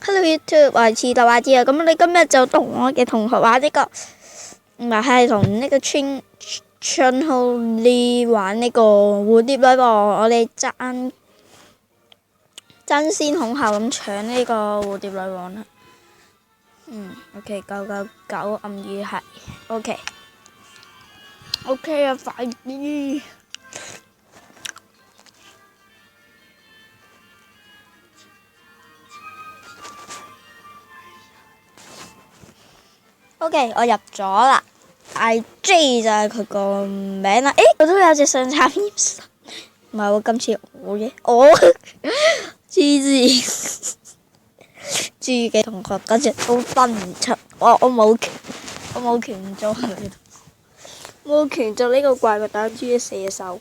Hello YouTube，我係刺頭阿志啊。咁你今日就同我嘅同學玩呢個，唔係同呢個春浩利玩呢個蝴蝶女王。我哋爭先恐後咁搶呢個蝴蝶女王啦。OK， 999暗語係 OK 啊，快啲！OK， 我入咗啦 ，IJ 就係佢個名啦。我都有隻相插添，唔係喎，今次我嘅，黐線，注意嘅同學嗰隻都分唔出，我冇權做冇權做呢個怪物彈珠嘅射手。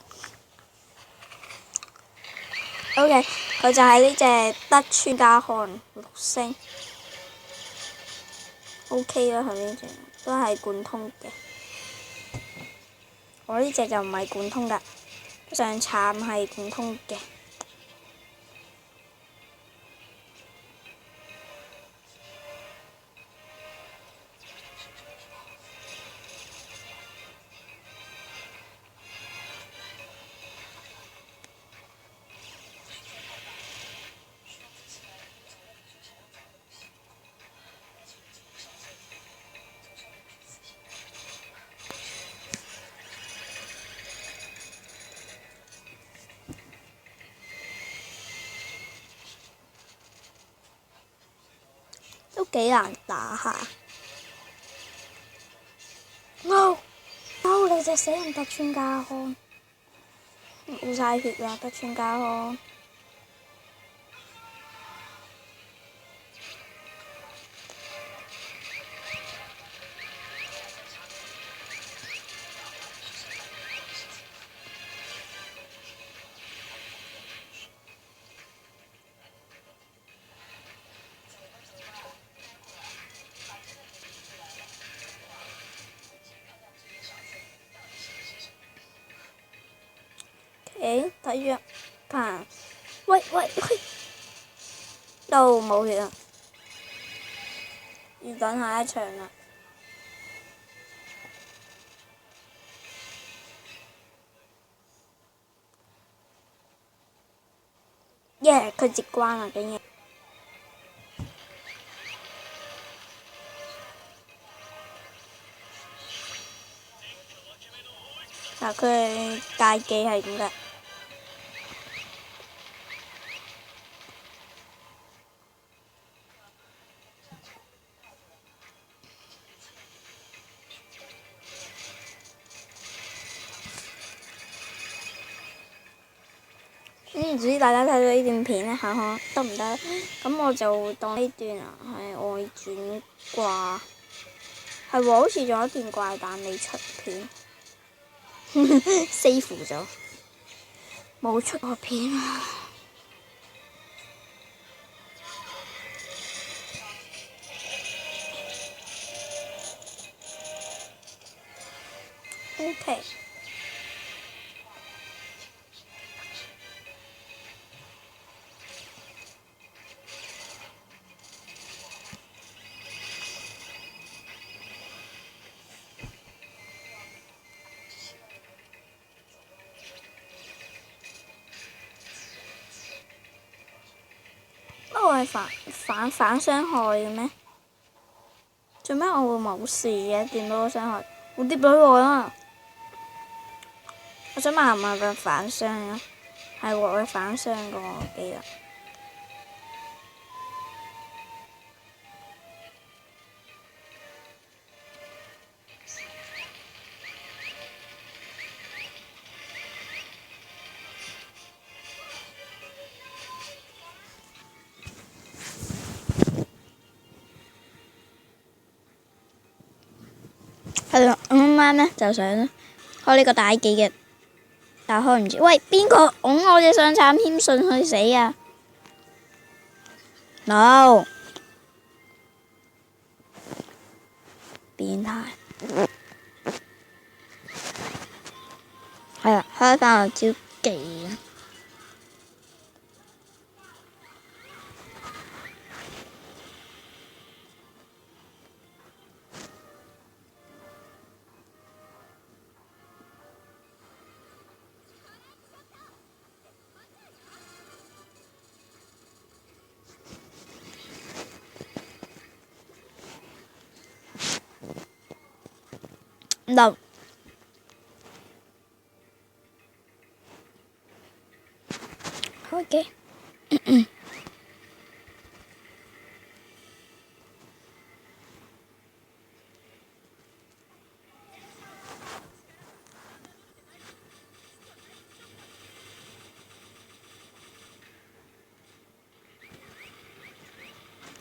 OK， 佢就係呢隻德川家康6星。OK 啦，佢呢隻都係貫通嘅。我呢隻就唔係貫通噶，上杉係貫通嘅。都幾難打下。你隻死人德川家康，冇晒血啦，德川家康。睇住pan，喂，都冇血啊！要等下一場啦。佢接關啦，竟然。嗱，佢戒技係點㗎？唔知大家睇到呢段片咧，下下得唔得？咁我就當呢段啊係外傳啩，係喎，好似仲有一段怪蛋未出片，save 咗，冇出過片啊。OK。我係反傷害嘅咩？做咩我會冇事嘅？見到個傷害，蝴蝶女王啊！我想問係咪佢反傷啊？係喎，佢反傷嘅我記得。係啦，啱啱咧就想開呢個大技嘅，但係開唔住。喂，邊個拱我隻上杉謙信去死啊 ？No， 變態。係啦，開翻個招技。No。開機。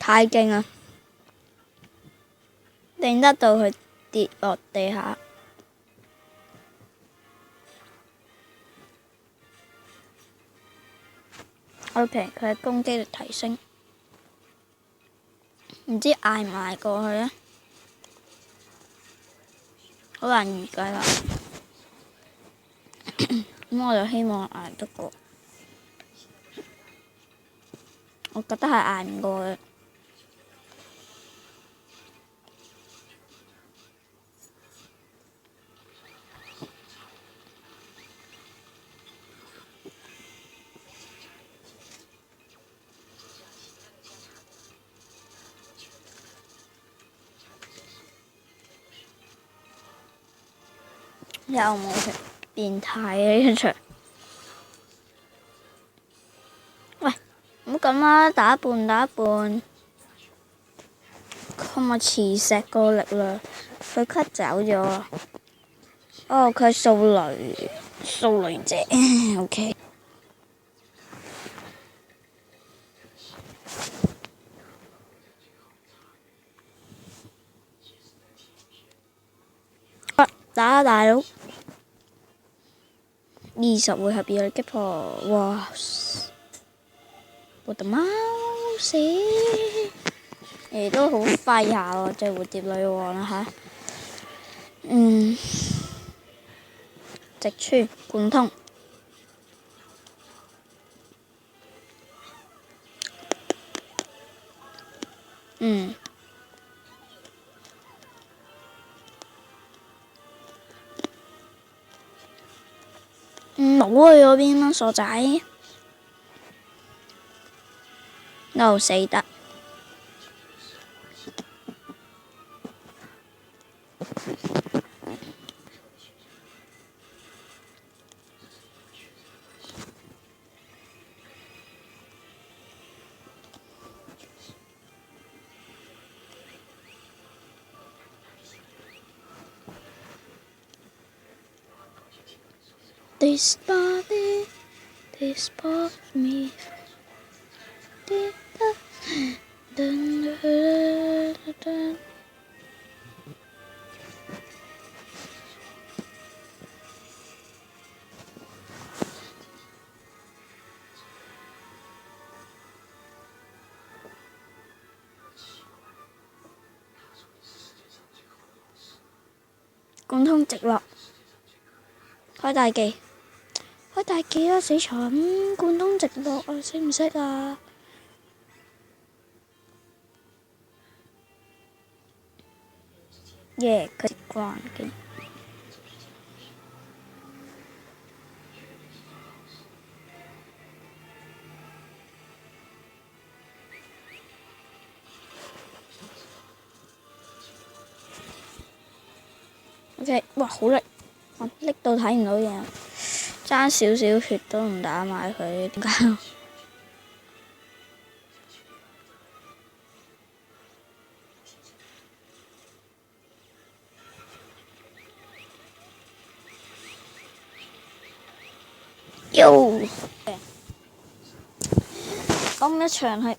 太勁啦！頂得到佢跌落地下。OK， 佢嘅攻擊力提升，唔知捱唔捱過去咧？好難預計啦。咁我就希望捱得過。我覺得係捱唔過嘅。又冇佢變態嘅呢場。喂，唔好咁啦，打一半打一半。佢咪磁石個力量，佢 cut 走咗。哦，佢係掃雷者。OK。打啊大佬！20回合以內擊破，哇！我的貓死！都好廢下喎，隻蝴蝶女王啦嚇。直穿貫通。冇去嗰邊啦，傻仔。死得。This body, this part of me. 貫通直落，開大技。開大技啊！死蠢，貫通直落啊！識唔識啊？耶！佢關機。OK， 哇！好力，我力到睇唔到嘢。爭少少血都唔打埋佢，點解？咁一場係，